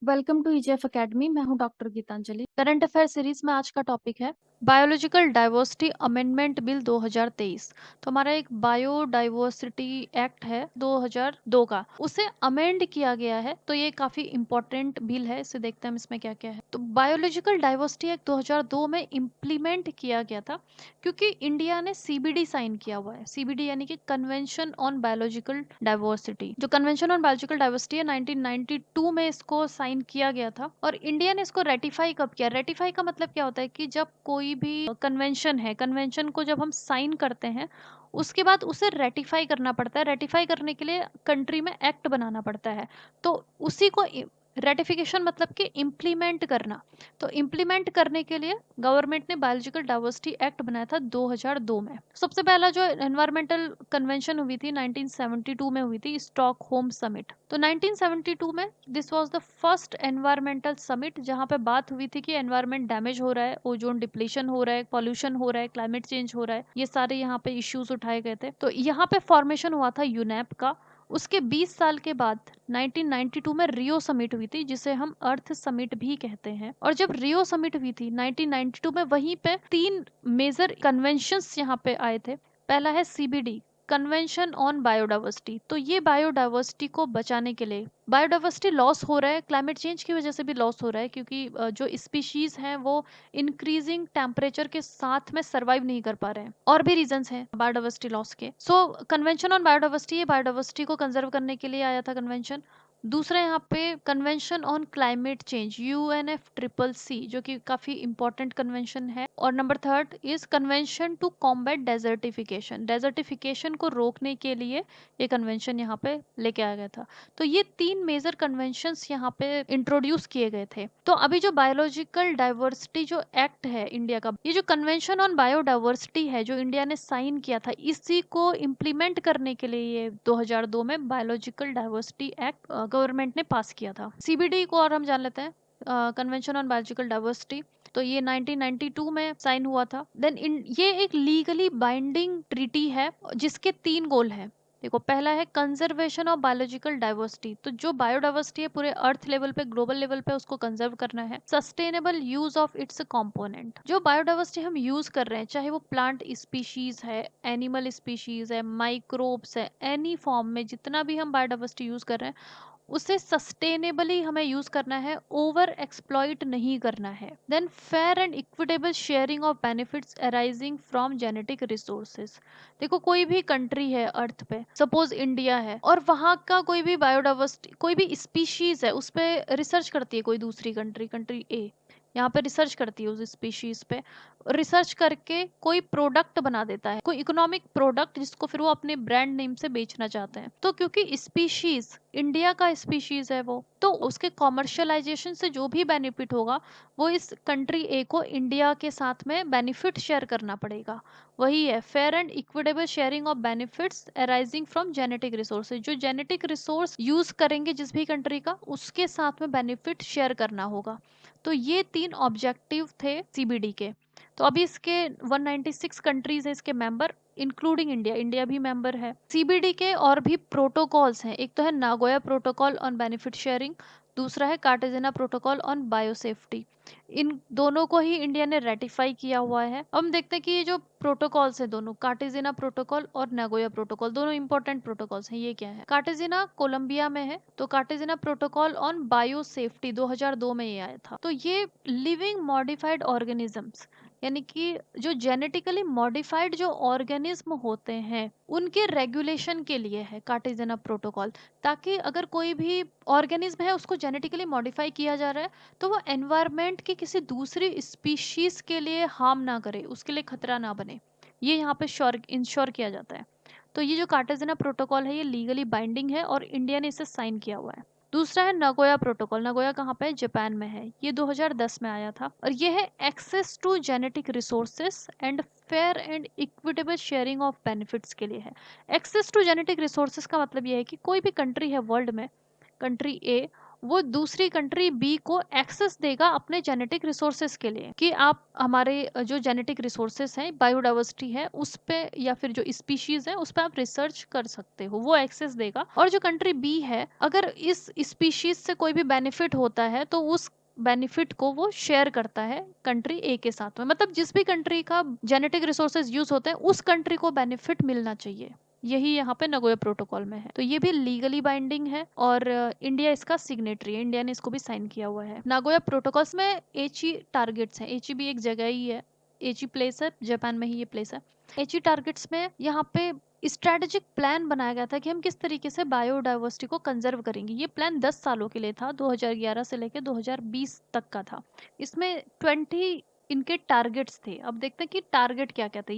Welcome to ईजेएफ academy. मैं हूं doctor Geetanjali. Current affair series में आज का टॉपिक है बायोलॉजिकल डाइवर्सिटी अमेंडमेंट बिल 2023। तो हमारा एक बायोडाइवर्सिटी एक्ट है 2002 का, उसे अमेंड किया गया है। तो ये काफी इंपॉर्टेंट बिल है, इसे देखते हैं हम इसमें क्या क्या है। तो बायोलॉजिकल डाइवर्सिटी एक्ट 2002 में इम्प्लीमेंट किया गया था क्योंकि इंडिया ने सीबीडी साइन किया हुआ है। सीबीडी यानी कि कन्वेंशन ऑन बायोलॉजिकल डाइवर्सिटी। जो कन्वेंशन ऑन बायोलॉजिकल डाइवर्सिटी है 1992 में इसको साइन किया गया था। और इंडिया ने इसको रेटिफाई कब किया? रेटिफाई का मतलब क्या होता है कि जब कोई भी कन्वेंशन है, कन्वेंशन को जब हम साइन करते हैं उसके बाद उसे रेटिफाई करना पड़ता है। रेटिफाई करने के लिए कंट्री में एक्ट बनाना पड़ता है। तो उसी को रेटिफिकेशन मतलब कि इम्प्लीमेंट करना। तो इम्प्लीमेंट करने के लिए गवर्नमेंट ने बायोलॉजिकल डाइवर्सिटी एक्ट बनाया था 2002 में। सबसे पहला जो एनवायरमेंटल कन्वेंशन हुई थी 1972 में हुई थी, स्टॉकहोम समिट। तो 1972 में this was the first environmental summit जहां पे बात हुई थी कि एनवायरमेंट डैमेज हो रहा है, ओजोन डिप्लीशन हो रहा है, पॉल्यूशन हो रहा है, क्लाइमेट चेंज हो रहा है, ये सारे यहाँ पे इश्यूज उठाए गए थे। तो यहाँ पे फॉर्मेशन हुआ था यूनेप का। उसके 20 साल के बाद 1992 में रियो समिट हुई थी, जिसे हम अर्थ समिट भी कहते हैं। और जब रियो समिट हुई थी 1992 में, वहीं पे 3 मेजर कन्वेंशंस यहाँ पे आए थे। पहला है सीबीडी, कन्वेंशन ऑन बायोडाइवर्सिटी। तो ये बायोडाइवर्सिटी को बचाने के लिए, बायोडाइवर्सिटी लॉस हो रहा है, क्लाइमेट चेंज की वजह से भी लॉस हो रहा है, क्योंकि जो स्पीशीज हैं वो इंक्रीजिंग टेम्परेचर के साथ में सर्वाइव नहीं कर पा रहे हैं। और भी रीजंस हैं बायोडाइवर्सिटी लॉस के। सो कन्वेंशन ऑन बायोडाइवर्सिटी, ये बायोडाइवर्सिटी को कंजर्व करने के लिए आया था कन्वेंशन। दूसरा यहाँ पे convention on climate change, UNFCCC, जो कि काफी इंपॉर्टेंट कन्वेंशन है। और number third is convention to combat desertification. Desertification को रोकने के लिए ये कन्वेंशन यहाँ पे लेके आया गया था। तो ये 3 मेजर कन्वेंशंस यहाँ पे इंट्रोड्यूस किए गए थे। तो अभी जो बायोलॉजिकल डाइवर्सिटी जो एक्ट है इंडिया का, ये जो कन्वेंशन ऑन बायोडाइवर्सिटी है जो इंडिया ने साइन किया था, इसी को इम्प्लीमेंट करने के लिए ये 2002 में बायोलॉजिकल डाइवर्सिटी एक्ट गवर्नमेंट ने पास किया था। सीबीडी को और हम जान लेते हैं, कन्वेंशन ऑन बायोलॉजिकल डाइवर्सिटी। तो ये 1992 में साइन हुआ था। देन ये एक लीगली बाइंडिंग ट्रीटी है जिसके 3 गोल हैं। देखो, पहला है कंजर्वेशन ऑफ बायोलॉजिकल डाइवर्सिटी। तो जो बायोडाइवर्सिटी है पूरे अर्थ लेवल पे, ग्लोबल लेवल पे, उसको कंजर्व करना है। Sustainable use of its component, जो बायोडाइवर्सिटी हम यूज कर रहे हैं, चाहे वो प्लांट स्पीशीज है, एनिमल स्पीशीज है, माइक्रोब्स है, एनी फॉर्म में जितना भी हम बायोडाइवर्सिटी यूज कर रहे हैं उसे सस्टेनेबली हमें यूज करना है, ओवर एक्सप्लॉइट नहीं करना है। Then fair and equitable sharing of benefits arising from genetic resources. देखो, कोई भी कंट्री है अर्थ पे, सपोज इंडिया है, और वहां का कोई भी बायोडाइवर्सिटी, कोई भी स्पीशीज है, उस पर रिसर्च करती है कोई दूसरी कंट्री, कंट्री ए यहाँ पे रिसर्च करती है उस स्पीशीज पे। रिसर्च करके कोई प्रोडक्ट बना देता है, कोई इकोनॉमिक प्रोडक्ट, जिसको फिर वो अपने ब्रांड नेम से बेचना चाहते हैं। तो क्योंकि स्पीशीज इंडिया का स्पीशीज है वो, तो उसके कॉमर्शियलाइजेशन से जो भी बेनिफिट होगा वो इस कंट्री ए को इंडिया के साथ में बेनिफिट शेयर करना पड़ेगा। वही है fair and equitable sharing of benefits arising from genetic resources. जो जेनेटिक रिसोर्स यूज करेंगे जिस भी कंट्री का, उसके साथ में बेनिफिट शेयर करना होगा। तो ये 3 ऑब्जेक्टिव थे सीबीडी के। तो अभी इसके 196 कंट्रीज है इसके मेंबर, इंक्लूडिंग इंडिया। इंडिया भी मेंबर है। सीबीडी के और भी प्रोटोकॉल्स हैं। एक तो है Nagoya protocol on benefit sharing, दूसरा है कार्टेजेना प्रोटोकॉल ऑन बायोसेफ्टी। इन दोनों को ही इंडिया ने रेटिफाई किया हुआ है। अब हम देखते हैं कि ये जो प्रोटोकॉल्स हैं दोनों, कार्टेजेना प्रोटोकॉल और नागोया प्रोटोकॉल, दोनों इंपॉर्टेंट प्रोटोकॉल्स हैं। ये क्या है? कार्टेजेना कोलंबिया में है। तो कार्टेजेना प्रोटोकॉल ऑन बायोसेफ्टी 2002 में ये आया था। तो ये लिविंग मॉडिफाइड ऑर्गेनिजम्स, यानी कि जो जेनेटिकली मॉडिफाइड जो ऑर्गेनिज्म होते हैं उनके रेगुलेशन के लिए है कार्टेजेना प्रोटोकॉल। ताकि अगर कोई भी ऑर्गेनिज्म है उसको जेनेटिकली मॉडिफाई किया जा रहा है तो वो एनवायरनमेंट की किसी दूसरी स्पीशीज के लिए हार्म ना करे, उसके लिए खतरा ना बने, ये यहाँ पे इंश्योर किया जाता है। तो ये जो कार्टेजेना प्रोटोकॉल है ये लीगली बाइंडिंग है और इंडिया ने इसे साइन किया हुआ है। दूसरा है नगोया प्रोटोकॉल। नगोया कहाँ पे है? जापान में है। ये 2010 में आया था और ये है access to genetic resources and fair and equitable sharing of benefits के लिए है। एक्सेस टू जेनेटिक रिसोर्सेस का मतलब ये है कि कोई भी कंट्री है वर्ल्ड में, कंट्री ए, वो दूसरी कंट्री बी को एक्सेस देगा अपने जेनेटिक रिसोर्सेस के लिए, कि आप हमारे जो जेनेटिक रिसोर्सेस हैं, बायोडाइवर्सिटी है, उस पे या फिर जो स्पीशीज है उस पे आप रिसर्च कर सकते हो, वो एक्सेस देगा। और जो कंट्री बी है, अगर इस स्पीशीज से कोई भी बेनिफिट होता है तो उस बेनिफिट को वो शेयर करता है कंट्री ए के साथ में। मतलब जिस भी कंट्री का जेनेटिक रिसोर्सेज यूज होते हैं उस कंट्री को बेनिफिट मिलना चाहिए। यही यहाँ पे नगोया प्रोटोकॉल में है। तो ये भी लीगली बाइंडिंग है और इंडिया इसका सिग्नेटरी है, इंडिया ने इसको भी साइन किया हुआ है। नागोया प्रोटोकॉल्स में एची टारगेट्स हैं। एची भी एक जगह ही है, एची प्लेस है, जापान में ही ये प्लेस है। एची टारगेट्स में यहाँ पे स्ट्रेटेजिक प्लान बनाया गया था कि हम किस तरीके से बायोडाइवर्सिटी को कंजर्व करेंगे। ये प्लान 10 सालों के लिए था, 2011 से लेकर 2020 तक का था। इसमें 20 इनके टारगेट्स थे। अब देखते हैं कि टारगेट क्या क्या थे।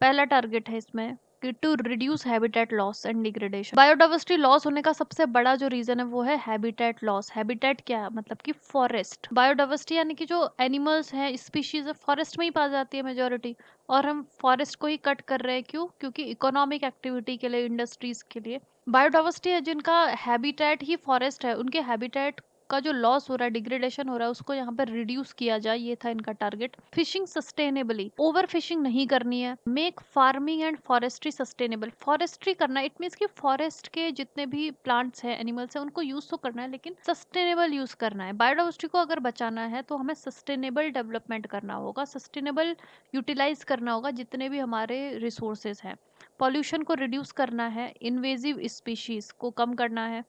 पहला टारगेट है इसमें कि to reduce habitat loss and degradation. Biodiversity loss होने का सबसे बड़ा जो रीजन है वो है हैबिटेट लॉस। हैबिटेट क्या है? मतलब कि फॉरेस्ट। बायोडाइवर्सिटी यानी कि जो एनिमल्स हैं, स्पीशीज है, फॉरेस्ट में ही पाई जाती है मेजोरिटी, और हम फॉरेस्ट को ही कट कर रहे हैं। क्यों? क्योंकि इकोनॉमिक एक्टिविटी के लिए, इंडस्ट्रीज के लिए। बायोडाइवर्सिटी है जिनका हैबिटेट ही फॉरेस्ट है, उनके हैबिटेट का जो लॉस हो रहा है, डिग्रेडेशन हो रहा है, उसको यहाँ पर रिड्यूस किया जाए, ये था इनका target. Fishing sustainably, over fishing नहीं करनी है। Make farming and forestry sustainable, forestry करना इट मीन्स कि फॉरेस्ट के जितने भी प्लांट्स हैं, एनिमल्स हैं, उनको यूज तो करना है लेकिन सस्टेनेबल यूज करना है। बायोडाइवर्सिटी को अगर बचाना है तो हमें सस्टेनेबल डेवलपमेंट करना होगा, सस्टेनेबल यूटिलाइज करना होगा जितने भी हमारे रिसोर्सेज हैं। पॉल्यूशन को रिड्यूस करना है, इन्वेजिव स्पीशीज को कम करना है,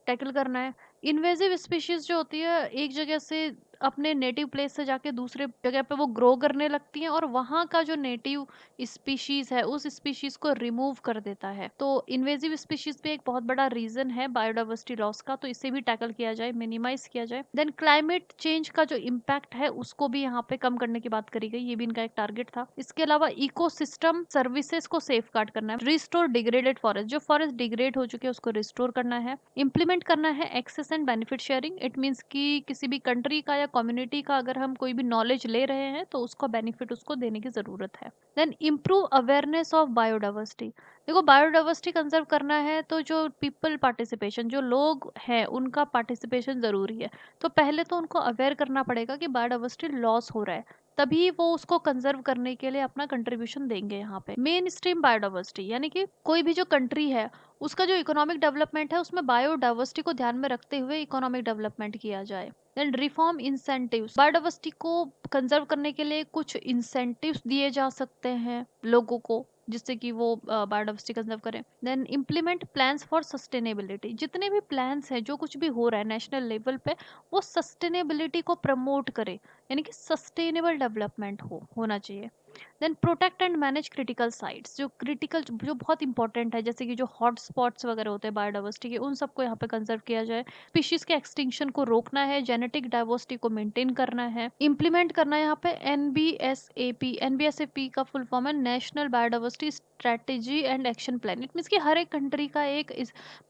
टैकल करना है। इन्वेजिव स्पीशीज जो होती है एक जगह से अपने नेटिव प्लेस से जाके दूसरे जगह पे वो ग्रो करने लगती हैं और वहाँ का जो नेटिव स्पीशीज है उस स्पीशीज को रिमूव कर देता है। तो इन्वेजिव स्पीशीज भी एक बहुत बड़ा रीजन है बायोडाइवर्सिटी लॉस का, तो इसे भी टैकल किया जाए, मिनिमाइज किया जाए। देन क्लाइमेट चेंज का जो इम्पैक्ट है उसको भी यहाँ पे कम करने की बात करी गई, ये भी इनका एक टारगेट था। इसके अलावा इकोसिस्टम सर्विसेज को सेफ गार्ड करना है, रिस्टोर डिग्रेडेड फॉरेस्ट, जो फॉरेस्ट डिग्रेड हो चुके हैं उसको रिस्टोर करना है। इम्प्लीमेंट करना है access and benefit sharing, it means कि किसी भी कंट्री का या कम्युनिटी का अगर हम कोई भी नॉलेज ले रहे हैं तो उसका बेनिफिट उसको देने की जरूरत है। Then improve awareness of biodiversity. देखो बायोडाइवर्सिटी कंजर्व करना है तो जो पीपल पार्टिसिपेशन, जो लोग हैं उनका पार्टिसिपेशन जरूरी है। तो पहले तो उनको अवेयर करना पड़ेगा कि बायोडाइवर्सिटी लॉस हो रहा है, तभी वो उसको कंजर्व करने के लिए अपना कंट्रीब्यूशन देंगे। यहाँ पे मेन स्ट्रीम बायोडाइवर्सिटी यानी कि कोई भी जो कंट्री है उसका जो इकोनॉमिक डेवलपमेंट है उसमें बायोडाइवर्सिटी को ध्यान में रखते हुए इकोनॉमिक डेवलपमेंट किया जाए। देन रिफॉर्म इंसेंटिव्स, बायोडाइवर्सिटी को कंजर्व करने के लिए कुछ इंसेंटिव्स दिए जा सकते हैं लोगों को जिससे कि वो बायोडाइवर्सिटी कंजर्व करें। Then implement plans for sustainability, जितने भी प्लान्स हैं, जो कुछ भी हो रहा है नेशनल लेवल पे, वो सस्टेनेबिलिटी को प्रमोट करे, यानी कि सस्टेनेबल डेवलपमेंट होना चाहिए। Then protect and manage critical sites, जो क्रिटिकल जो बहुत इंपॉर्टेंट है, जैसे कि जो हॉट स्पॉट्स वगैरह होते हैं बायोडाइवर्सिटी के, उन सबको यहाँ पे कंजर्व किया जाए। स्पीशीज के एक्सटिंक्शन को रोकना है, जेनेटिक डाइवर्सिटी को मेंटेन करना है, इंप्लीमेंट करना है यहाँ पे एनबीएसएपी। एनबीएसएपी का फुल फॉर्म है national biodiversity strategy and action plan. It means कि हर एक कंट्री का एक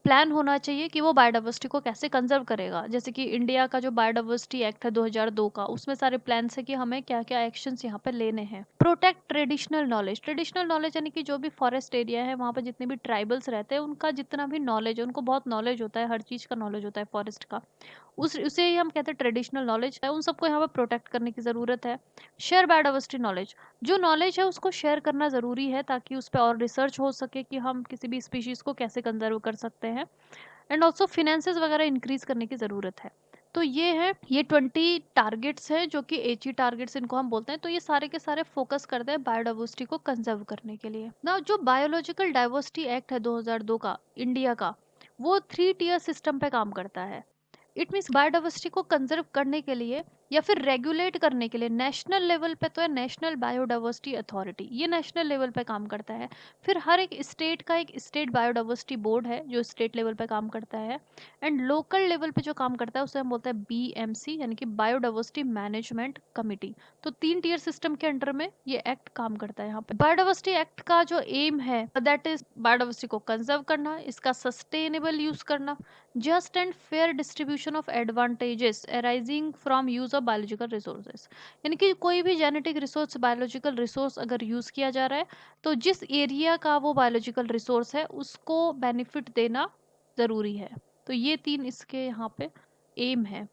प्लान होना चाहिए कि वो बायोडाइवर्सिटी को कैसे कंजर्व करेगा। जैसे कि इंडिया का जो बायोडाइवर्सिटी एक्ट है 2002 का, उसमें सारे प्लान है कि हमें क्या क्या एक्शंस यहाँ पे लेने हैं। Protect traditional knowledge, traditional knowledge यानी कि जो भी फॉरेस्ट एरिया है वहाँ पे जितने भी ट्राइबल्स रहते हैं उनका जितना भी नॉलेज है, उनको बहुत नॉलेज होता है, हर चीज़ का नॉलेज होता है फॉरेस्ट का, उसे ही हम कहते हैं ट्रेडिशनल नॉलेज है, उन सबको यहाँ पे प्रोटेक्ट करने की ज़रूरत है। शेयर बायोडाइवर्सिटी नॉलेज, जो नॉलेज है उसको शेयर करना ज़रूरी है ताकि उस पर और रिसर्च हो सके कि हम किसी भी स्पीशीज़ को कैसे कंजर्व कर सकते हैं। एंड ऑल्सो फिनेंसेस वगैरह इंक्रीज करने की ज़रूरत है। तो ये है, ये 20 टारगेट्स हैं जो कि एची टारगेट्स इनको हम बोलते हैं। तो ये सारे के सारे फोकस करते हैं बायोडाइवर्सिटी को कंजर्व करने के लिए ना। जो बायोलॉजिकल डाइवर्सिटी एक्ट है 2002 का इंडिया का, वो 3 टियर सिस्टम पे काम करता है। इट मीन्स बायोडाइवर्सिटी को कंजर्व करने के लिए या फिर रेगुलेट करने के लिए नेशनल लेवल पे तो है नेशनल बायोडाइवर्सिटी अथॉरिटी, ये नेशनल लेवल पे काम करता है। फिर हर एक स्टेट का एक स्टेट बायोडाइवर्सिटी बोर्ड है जो स्टेट लेवल पे काम करता है। एंड लोकल लेवल पे जो काम करता है उसे हम बोलते हैं बीएमसी, यानी कि बायोडाइवर्सिटी मैनेजमेंट कमिटी। तो 3 टियर सिस्टम के अंडर में ये एक्ट काम करता है। यहाँ पे बायोडाइवर्सिटी एक्ट का जो एम है दैट इज बायोडाइवर्सिटी को कंजर्व करना, इसका सस्टेनेबल यूज करना, just and fair distribution of advantages arising from use of biological resources, यानी कि कोई भी जेनेटिक रिसोर्स, बायोलॉजिकल रिसोर्स अगर यूज किया जा रहा है तो जिस एरिया का वो बायोलॉजिकल रिसोर्स है उसको बेनिफिट देना जरूरी है। तो ये 3 इसके यहाँ पे एम है।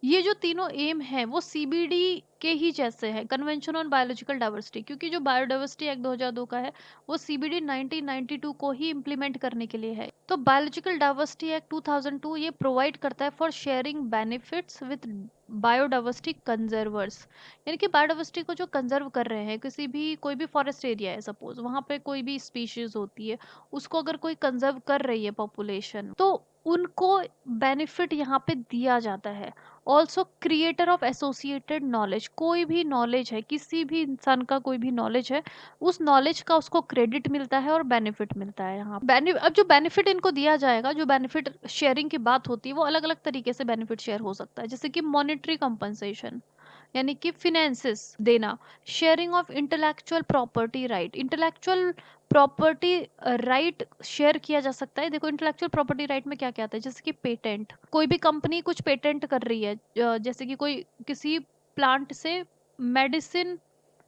ये जो तीनों एम है वो सीबीडी के ही जैसे हैं, कन्वेंशन ऑन बायोलॉजिकल डाइवर्सिटी, क्योंकि जो बायोडाइवर्सिटी एक्ट 2002 का है वो सीबीडी 1992 को ही इम्प्लीमेंट करने के लिए है। तो बायोलॉजिकल डाइवर्सिटी एक्ट 2002 ये प्रोवाइड करता है for sharing benefits with biodiversity conservers, यानी कि बायोडाइवर्सिटी को जो कंजर्व कर रहे हैं, किसी भी कोई भी फॉरेस्ट एरिया है, सपोज वहां पे कोई भी स्पीशीज होती है, उसको अगर कोई कंजर्व कर रही है पॉपुलेशन, तो उनको बेनिफिट यहाँ पे दिया जाता है। Also creator of associated knowledge, कोई भी नॉलेज है, किसी भी इंसान का कोई भी नॉलेज है, उस नॉलेज का उसको क्रेडिट मिलता है और बेनिफिट मिलता है। यहाँ अब जो बेनिफिट इनको दिया जाएगा, जो बेनिफिट शेयरिंग की बात होती है, वो अलग अलग तरीके से बेनिफिट शेयर हो सकता है, जैसे कि मॉनेटरी कंपनसेशन यानी कि फिनेंसेस देना, sharing of intellectual property right, intellectual property right share किया जा सकता है। देखो इंटेलेक्चुअल प्रॉपर्टी राइट में क्या क्या आता है, जैसे कि पेटेंट, कोई भी कंपनी कुछ पेटेंट कर रही है, जैसे कि कोई किसी प्लांट से मेडिसिन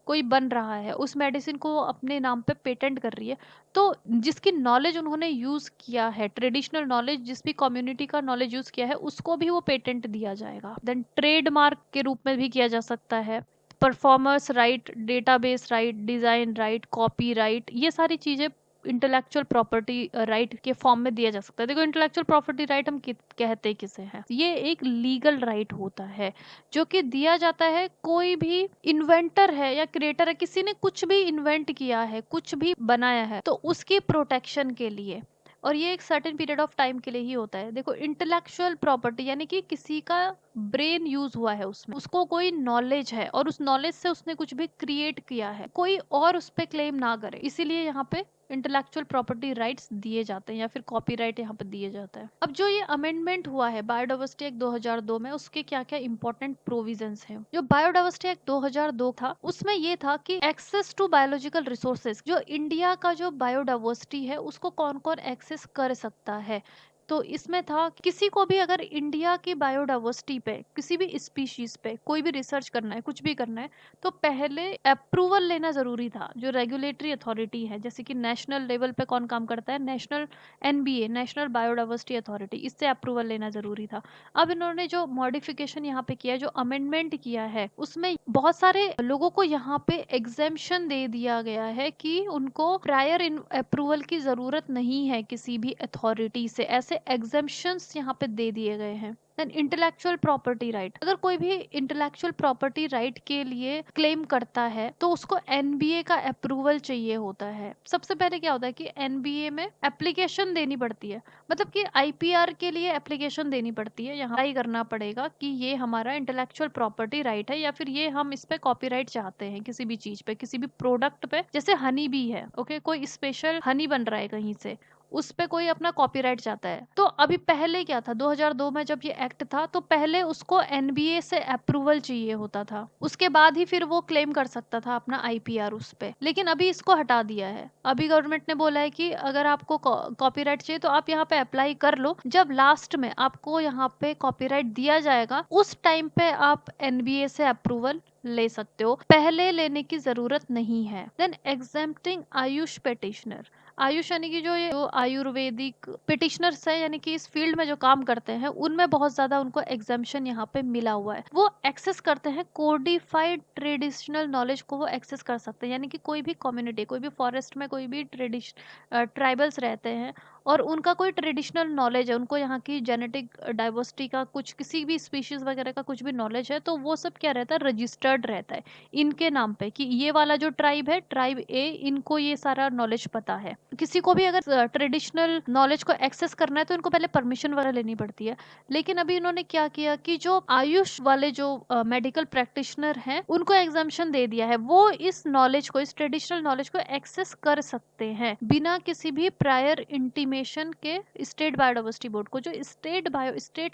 कोई बन रहा है, उस मेडिसिन को अपने नाम पे पेटेंट कर रही है, तो जिसकी नॉलेज उन्होंने यूज किया है, ट्रेडिशनल नॉलेज, जिस भी कम्युनिटी का नॉलेज यूज किया है, उसको भी वो पेटेंट दिया जाएगा। देन ट्रेडमार्क के रूप में भी किया जा सकता है, performers right, database right, design right, copy right, ये सारी चीजें इंटेलेक्चुअल प्रॉपर्टी राइट के फॉर्म में दिया जा सकता है। देखो इंटेलेक्चुअल प्रॉपर्टी राइट हम कहते किसे हैं, ये एक लीगल राइट होता है जो कि दिया जाता है, कोई भी इन्वेंटर है या क्रिएटर है, किसी ने कुछ भी इन्वेंट किया है, कुछ भी बनाया है, तो उसकी प्रोटेक्शन के लिए, और ये एक सर्टेन पीरियड ऑफ टाइम के लिए ही होता है। देखो इंटेलेक्चुअल प्रॉपर्टी यानी कि किसी का ब्रेन यूज हुआ है, उसमें उसको कोई नॉलेज है और उस नॉलेज से उसने कुछ भी क्रिएट किया है, कोई और उस पर क्लेम ना करे, इसीलिए यहाँ पे इंटेलेक्चुअल प्रॉपर्टी राइट्स दिए जाते हैं या फिर कॉपीराइट यहाँ पे दिए जाता है। अब जो ये अमेंडमेंट हुआ है बायोडाइवर्सिटी एक्ट 2002 में, उसके क्या क्या इंपॉर्टेंट प्रोविजंस हैं। जो बायोडाइवर्सिटी एक्ट 2002 था उसमें ये था कि एक्सेस टू बायोलॉजिकल रिसोर्सेज, जो इंडिया का जो बायोडाइवर्सिटी है उसको कौन कौन एक्सेस कर सकता है, तो इसमें था किसी को भी अगर इंडिया की बायोडाइवर्सिटी पे, किसी भी स्पीशीज पे कोई भी रिसर्च करना है, कुछ भी करना है, तो पहले अप्रूवल लेना जरूरी था। जो रेगुलेटरी अथॉरिटी है, जैसे कि नेशनल लेवल पे कौन काम करता है, national NBA, national biodiversity authority, इससे अप्रूवल लेना जरूरी था। अब इन्होंने जो मॉडिफिकेशन यहाँ पे किया, जो अमेंडमेंट किया है, उसमें बहुत सारे लोगों को यहाँ पे एग्जेम्पशन दे दिया गया है कि उनको प्रायर अप्रूवल की जरूरत नहीं है किसी भी अथॉरिटी से, ऐसे एग्जेम्पशंस यहाँ पे दे दिए गए हैं। देन इंटेलेक्चुअल प्रॉपर्टी राइट, अगर कोई भी इंटेलेक्चुअल प्रॉपर्टी राइट के लिए क्लेम करता है तो उसको एनबीए का अप्रूवल चाहिए होता है। सबसे पहले क्या होता है कि एनबीए में एप्लीकेशन देनी पड़ती है, मतलब कि आईपीआर के लिए एप्लीकेशन देनी पड़ती है, यहाँ अप्लाई करना पड़ेगा कि ये हमारा इंटेलेक्चुअल प्रॉपर्टी राइट है, या फिर ये हम इस पे कॉपीराइट चाहते हैं किसी भी चीज पे, किसी भी प्रोडक्ट पे, जैसे हनी भी है, ओके, कोई स्पेशल हनी बन रहा है कहीं से, उस पे कोई अपना कॉपीराइट चाहता है। तो अभी पहले क्या था, 2002 में जब ये एक्ट था तो पहले उसको एनबीए से अप्रूवल चाहिए होता था, उसके बाद ही फिर वो क्लेम कर सकता था अपना आईपीआर उस पे, लेकिन अभी इसको हटा दिया है। अभी गवर्नमेंट ने बोला है कि अगर आपको कॉपीराइट चाहिए तो आप यहाँ पे अप्लाई कर लो, जब लास्ट में आपको यहाँ पे कॉपीराइट दिया जाएगा उस टाइम पे आप एनबीए से अप्रूवल ले सकते हो, पहले लेने की जरूरत नहीं है। देन एग्जेम्प्टिंग आयुष पेटिशनर, आयुष यानी कि जो ये जो आयुर्वेदिक पिटिशनर्स है, यानी कि इस फील्ड में जो काम करते हैं, उनमें बहुत ज्यादा उनको एग्जामेशन यहाँ पे मिला हुआ है। वो एक्सेस करते हैं कोडिफाइड ट्रेडिशनल नॉलेज को, वो एक्सेस कर सकते हैं, यानी कि कोई भी कम्युनिटी, कोई भी फॉरेस्ट में कोई भी ट्राइबल्स रहते हैं और उनका कोई ट्रेडिशनल नॉलेज है, उनको यहाँ की जेनेटिक डाइवर्सिटी का कुछ, किसी भी स्पीशीज वगैरह का कुछ भी नॉलेज है, तो वो सब क्या रहता है, रजिस्टर्ड रहता है इनके नाम पे, कि ये वाला जो ट्राइब है, ट्राइब ए, इनको ये सारा नॉलेज पता है। किसी को भी अगर ट्रेडिशनल नॉलेज को एक्सेस करना है तो इनको पहले परमिशन वगैरह लेनी पड़ती है। लेकिन अभी इन्होंने क्या किया कि जो आयुष वाले जो मेडिकल प्रैक्टिशनर हैं उनको एग्जाम्शन दे दिया है, वो इस नॉलेज को, इस ट्रेडिशनल नॉलेज को एक्सेस कर सकते हैं बिना किसी भी प्रायर इंटीमेशन के स्टेट बायोडाइवर्सिटी बोर्ड को। जो स्टेट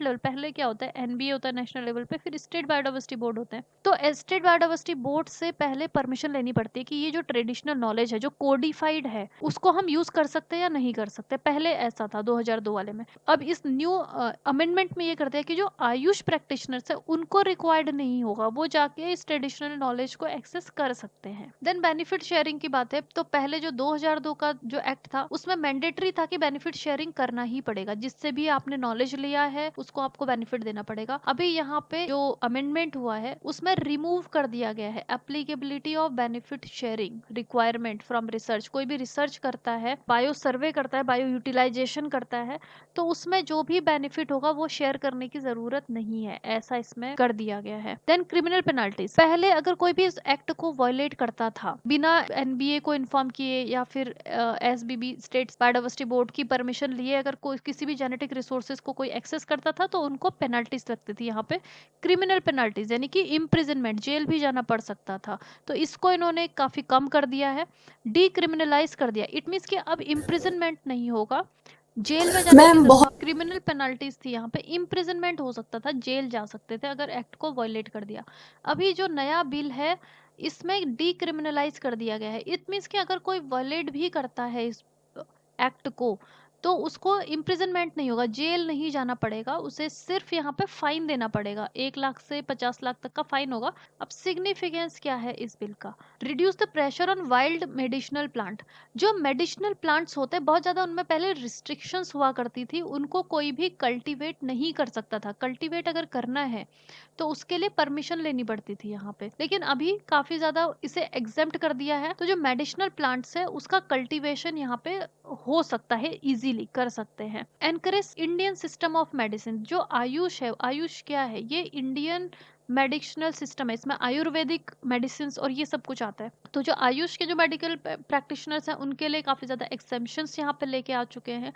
लेवल, पहले क्या होता है, एनबीए होता है नेशनल लेवल पे, फिर स्टेट बायोडाइवर्सिटी बोर्ड होते हैं, तो स्टेट बायोडाइवर्सिटी बोर्ड से पहले परमिशन लेनी पड़ती है कि ये जो ट्रेडिशनल नॉलेज है जो कोडिफाइड है उसको हम यूज कर सकते हैं या नहीं कर सकते। पहले ऐसा था 2002 वाले में। अब इस न्यू अमेंडमेंट में ये करते हैं कि जो आयुष प्रैक्टिशनर्स है उनको रिक्वायर्ड नहीं होगा, वो जाके इस ट्रेडिशनल नॉलेज को एक्सेस कर सकते हैं। देन बेनिफिट शेयरिंग की बात है, तो पहले जो 2002 का जो एक्ट था उसमें मैंडेटरी था कि बेनिफिट शेयरिंग करना ही पड़ेगा, जिससे भी आपने नॉलेज लिया है उसको आपको बेनिफिट देना पड़ेगा। अभी यहाँ पे जो अमेंडमेंट हुआ है उसमें रिमूव कर दिया गया है applicability of benefit sharing requirement from research. कोई भी रिसर्च करता है, बायो सर्वे करता है, बायो यूटिलाइजेशन करता है, तो उसमें जो भी बेनिफिट होगा वो शेयर करने की जरूरत नहीं है, ऐसा इसमें कर दिया गया है। देन क्रिमिनल पेनाल्टीज, पहले अगर कोई भी इस एक्ट को वायलेट करता था बिना एनबीए को इन्फॉर्म किए या फिर एसबीबी स्टेट बायोडाइवर्सिटी बोर्ड की परमिशन लिए अगर कोई किसी भी जेनेटिक रिसोर्सेज को कोई एक्सेस करता था तो उनको पेनाल्टीज लगती थी, यहाँ पे क्रिमिनल पेनाल्टीज यानी कि इम्प्रिजनमेंट, जेल भी जाना पड़ सकता था। तो इसको इन्होंने काफी कम कर दिया है, डीक्रिमिनलाइज कर दिया। इट मीन्स कि अब इम्प्रिजनमेंट नहीं होगा, जेल में जाने की मैम बहुत जरूरत, क्रिमिनल पेनल्टीज थी यहाँ पे, इम्प्रिजनमेंट हो सकता था, जेल जा सकते थे अगर एक्ट को वायलेट कर दिया। अभी जो नया बिल है इसमें डीक्रिमिनलाइज कर दिया गया है। इट मीन्स कि अगर कोई वायलेट भी करता है इस एक्ट को तो उसको इम्प्रिजनमेंट नहीं होगा, जेल नहीं जाना पड़ेगा, उसे सिर्फ यहाँ पे फाइन देना पड़ेगा, 1 लाख से 50 लाख तक का फाइन होगा। अब सिग्निफिकेंस क्या है इस बिल का, reduce the pressure on wild medicinal plant. जो मेडिसिनल प्लांट्स होते हैं बहुत ज्यादा, उनमें पहले रिस्ट्रिक्शंस हुआ करती थी, उनको कोई भी कल्टीवेट नहीं कर सकता था। कल्टीवेट अगर करना है तो उसके लिए परमिशन लेनी पड़ती थी यहाँ पे, लेकिन अभी काफी ज्यादा इसे एग्जेम्प्ट कर दिया है। तो जो मेडिसिनल प्लांट्स है उसका कल्टीवेशन यहाँ पे हो सकता है, इजीली कर सकते हैं। Encourage Indian system of medicine, जो आयुष है, आयुष क्या है, ये इंडियन मेडिसिनल सिस्टम है, इसमें आयुर्वेदिक मेडिसिन और ये सब कुछ आता है। तो जो आयुष के जो मेडिकल प्रैक्टिशनर्स हैं उनके लिए काफी ज्यादा एक्सेम्पशंस यहाँ पे लेके आ चुके हैं।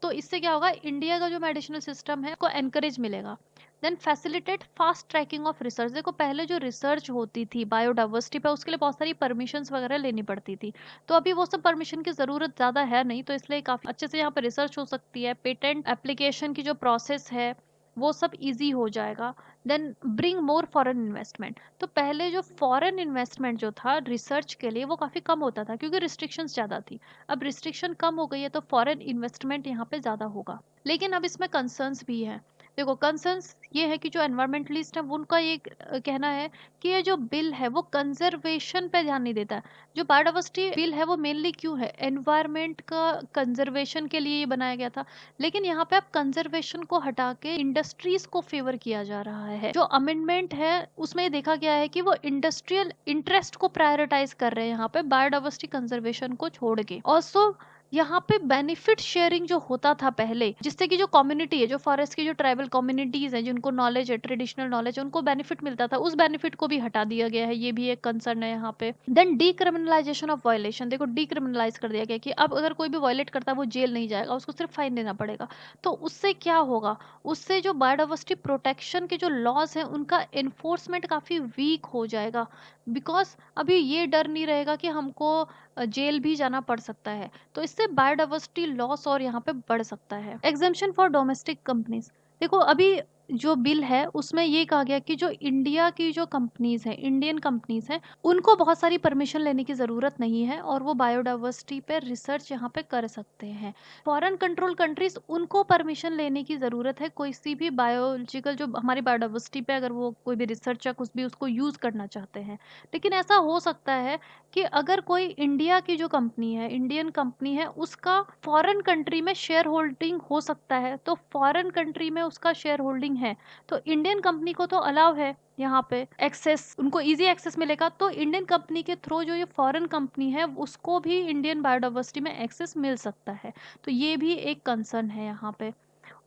तो इससे क्या होगा, इंडिया का जो मेडिसिनल सिस्टम है को एनकरेज मिलेगा। Then facilitate fast tracking of research. देखो पहले जो रिसर्च होती थी बायोडाइवर्सिटी पे उसके लिए बहुत सारी परमिशंस वगैरह लेनी पड़ती थी, तो अभी वो सब परमिशन की जरूरत ज्यादा है नहीं, तो इसलिए काफी अच्छे से यहाँ पर रिसर्च हो सकती है। पेटेंट एप्लीकेशन की जो प्रोसेस है वो सब इजी हो जाएगा। Then bring more foreign investment. तो पहले जो फॉरेन इन्वेस्टमेंट जो था रिसर्च के लिए वो काफी कम होता था क्योंकि रिस्ट्रिक्शंस ज्यादा थी। अब रिस्ट्रिक्शन कम हो गई है तो फॉरेन इन्वेस्टमेंट यहाँ पे ज्यादा होगा। लेकिन अब इसमें कंसर्न्स भी है। देखो कंसर्न्स ये है कि जो एनवायरमेंटलिस्ट है उनका ये कहना है कि ये जो बिल है वो कंजर्वेशन पे ध्यान नहीं देता है। जो बायोडाइवर्सिटी बिल है वो मेनली क्यों है, एनवायरमेंट का कंजर्वेशन के लिए ये बनाया गया था, लेकिन यहाँ पे अब कंजर्वेशन को हटा के इंडस्ट्रीज को फेवर किया जा रहा है। जो अमेंडमेंट है उसमें ये देखा गया है कि वो इंडस्ट्रियल इंटरेस्ट को प्रायोरिटाइज कर रहे हैं यहाँ पे बायोडाइवर्सिटी कंजर्वेशन को छोड़ के। ऑल्सो यहाँ पे बेनिफिट शेयरिंग जो होता था पहले, जिससे कि जो कम्युनिटी है, जो फॉरेस्ट की जो ट्राइबल कम्युनिटीज है जिनको नॉलेज है, ट्रेडिशनल नॉलेज है, उनको बेनिफिट मिलता था, उस बेनिफिट को भी हटा दिया गया है, ये भी एक कंसर्न है यहाँ पे। देन डीक्रिमिनलाइजेशन ऑफ वायलेशन, देखो डीक्रिमिनलाइज कर दिया गया कि अब अगर कोई भी वायलेट करता है वो जेल नहीं जाएगा, उसको सिर्फ फाइन देना पड़ेगा। तो उससे क्या होगा, उससे जो बायोडाइवर्सिटी प्रोटेक्शन के जो लॉज हैं उनका एनफोर्समेंट काफी वीक हो जाएगा, बिकॉज अभी ये डर नहीं रहेगा कि हमको जेल भी जाना पड़ सकता है। तो इससे बायोडाइवर्सिटी लॉस और यहाँ पे बढ़ सकता है। एग्जेम्पशन फॉर डोमेस्टिक कंपनीज, देखो अभी जो बिल है उसमें ये कहा गया कि जो इंडिया की जो कंपनीज है, इंडियन कंपनीज है, उनको बहुत सारी परमिशन लेने की जरूरत नहीं है और वो बायोडाइवर्सिटी पे रिसर्च यहाँ पे कर सकते हैं। फॉरेन कंट्रोल कंट्रीज, उनको परमिशन लेने की जरूरत है कोई सी भी बायोलॉजिकल जो हमारी बायोडाइवर्सिटी पे अगर वो कोई भी रिसर्च या कुछ भी उसको यूज करना चाहते हैं। लेकिन ऐसा हो सकता है कि अगर कोई इंडिया की जो कंपनी है, इंडियन कंपनी है, उसका फॉरेन कंट्री में शेयर होल्डिंग हो सकता है, तो फॉरेन कंट्री में उसका शेयर होल्डिंग है तो इंडियन कंपनी को तो अलाउ है यहाँ पे एक्सेस, उनको इजी एक्सेस मिलेगा। तो इंडियन कंपनी के थ्रू जो ये फॉरेन कंपनी है उसको भी इंडियन बायोडाइवर्सिटी में एक्सेस मिल सकता है। तो ये भी एक कंसर्न है यहाँ पे।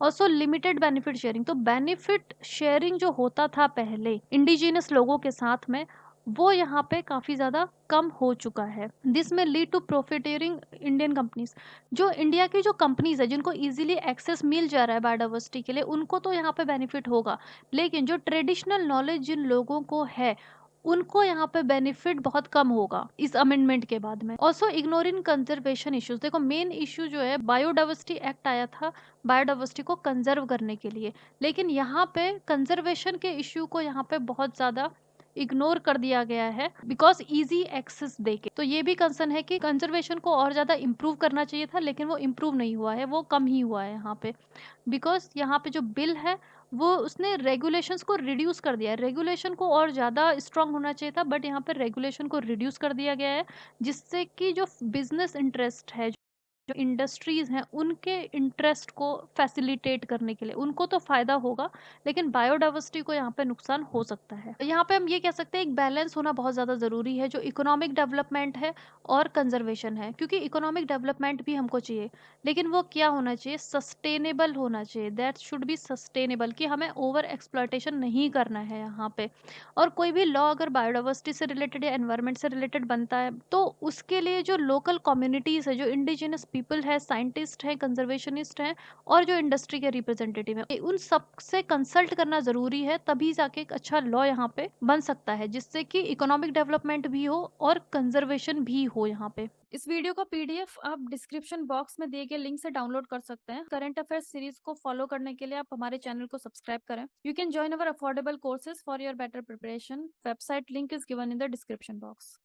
ऑल्सो लिमिटेड बेनिफिट शेयरिंग, तो बेनिफिट शेयरिंग जो होता था पहले इंडिजिनस लोगों के साथ में वो यहाँ पे काफी ज्यादा कम हो चुका है। This may lead to profiteering Indian companies, जो इंडिया की जो कंपनीज है जिनको इजीली एक्सेस मिल जा रहा है बायोडाइवर्सिटी के लिए उनको तो यहाँ पे बेनिफिट होगा, लेकिन जो ट्रेडिशनल नॉलेज जिन लोगों को है उनको यहाँ पे बेनिफिट बहुत कम होगा इस अमेंडमेंट के बाद में। ऑल्सो इग्नोरिंग कंजर्वेशन इश्यूज, देखो मेन इश्यू जो है बायोडाइवर्सिटी एक्ट आया था बायोडाइवर्सिटी को कंजर्व करने के लिए, लेकिन यहाँ पे कंजर्वेशन के इश्यू को यहाँ पे बहुत ज्यादा इग्नोर कर दिया गया है बिकॉज इजी एक्सेस देके। तो ये भी कंसर्न है कि कंजर्वेशन को और ज्यादा इम्प्रूव करना चाहिए था, लेकिन वो इम्प्रूव नहीं हुआ है, वो कम ही हुआ है यहाँ पे, बिकॉज यहाँ पे जो बिल है वो उसने रेगुलेशंस को रिड्यूस कर दिया है। रेगुलेशन को और ज़्यादा स्ट्रांग होना चाहिए था बट यहाँ पे रेगुलेशन को रिड्यूस कर दिया गया है, जिससे कि जो बिजनेस इंटरेस्ट है जो इंडस्ट्रीज हैं उनके इंटरेस्ट को फैसिलिटेट करने के लिए। उनको तो फायदा होगा, लेकिन बायोडाइवर्सिटी को यहाँ पे नुकसान हो सकता है। यहाँ पे हम ये कह सकते हैं एक बैलेंस होना बहुत ज़्यादा ज़रूरी है, जो इकोनॉमिक डेवलपमेंट है और कंजर्वेशन है। क्योंकि इकोनॉमिक डेवलपमेंट भी हमको चाहिए, लेकिन वो क्या होना चाहिए, सस्टेनेबल होना चाहिए। दैट शुड बी सस्टेनेबल, कि हमें ओवर एक्सप्लॉयटेशन नहीं करना है यहाँ पे। और कोई भी लॉ अगर बायोडाइवर्सिटी से रिलेटेड या एनवायरनमेंट से रिलेटेड बनता है, तो उसके लिए जो लोकल कम्युनिटीज़ है, जो इंडिजिनस पीपल है, साइंटिस्ट हैं, कंजर्वेशनिस्ट हैं, और जो इंडस्ट्री के रिप्रेजेंटेटिव हैं, उन सब से कंसल्ट करना ज़रूरी है। तभी जाके एक अच्छा लॉ यहाँ पे बन सकता है, जिससे कि इकोनॉमिक डेवलपमेंट भी हो और कंजर्वेशन भी हो यहाँ पे। इस वीडियो का पीडीएफ आप डिस्क्रिप्शन बॉक्स में दिए गए लिंक से डाउनलोड कर सकते हैं। करंट अफेयर्स सीरीज को फॉलो करने के लिए आप हमारे चैनल को सब्सक्राइब करें। You can join our affordable courses for your better preparation. Website link is given in the description box.